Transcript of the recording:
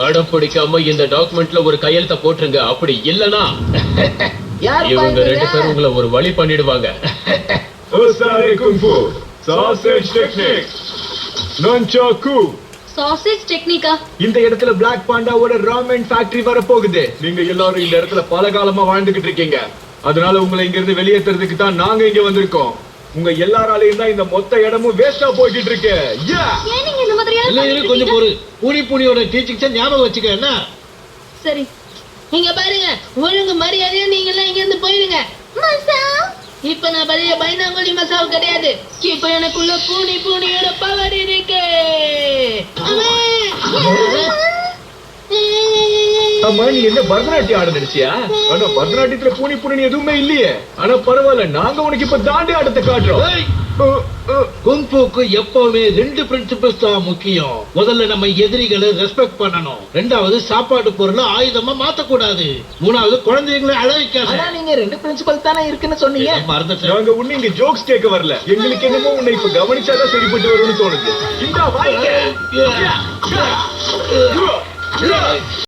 அடம் பிடிக்காம இந்த டாக்குமெண்ட்ல ஒரு கையெழுத்த போட்டுருங்க. அப்படி இல்லனா இவங்க 2 பேரும் உங்களை ஒரு வழி பண்ணிடுவாங்க. Osare Kung Fu, Sausage Technique, Nunchaku. Sausage டெக்னிக்கா? இந்த இடத்துல பிளாக் பாண்டாவோட ராமென் ஃபேக்டரி வர போகுது. நீங்க எல்லாரும் இந்த இடத்துல பல காலமா வாழ்ந்துகிட்டு இருக்கீங்க. அதனால உங்களை இங்க இருந்து வெளியேற்றுறதுக்கு தான் நாங்க இங்க வந்திருக்கோம். உங்க எல்லாராலையும் தான் இந்த மொத்த இடமும் வேஸ்டா போயிட்டு இருக்கு. ஏன் நீங்க இந்த மாதிரியா? இல்ல கொஞ்சம் பொறு. பூனியோட டீச்சிங்ஸ் ஞாபகம் வச்சுக்க என்ன? சரி. இங்க பாருங்க, ஒழுங்கு மரியாதையா நீங்க எல்லாம் இங்க இருந்து போயிடுங்க. மசா, இப்ப நான் பழைய பைனாங்கோலி மசாவு கிடையாது. இப்ப எனக்குள்ள பூனியோட பவர் இருக்கு. அம்மா, நீ என்ன பரதநாட்டியம் ஆட நினைச்சியா? ஆனா பரதநாட்டியத்துல பூனி எதுவுமே இல்லையே. ஆனா பரவாயில்ல, நாங்க உனக்கு இப்ப தாண்டி ஆடத்தை காட்டுறோம். குங்ஃபுக்கு எப்பவுமே 2 பிரின்சிபல்ஸ் தான் முக்கியம். முதல்ல நம்ம எதிரிகளை ரெஸ்பெக்ட் பண்ணணும். 2வது சாப்பாடு பொருளை ஆயுதமா மாத்தக்கூடாது. 3வது குழந்தைகளை அழ வைக்காது. நீங்க 2 பிரின்சிபல் தானே இருக்குன்னு சொன்னீங்க. நாங்க உன்னை இங்க ஜோக்ஸ் கேட்க வரல. எங்களுக்கு என்னமோ உன்னை இப்ப கவனிச்சாதான் சரிப்பட்டு வரும்னு தோணுது. இந்த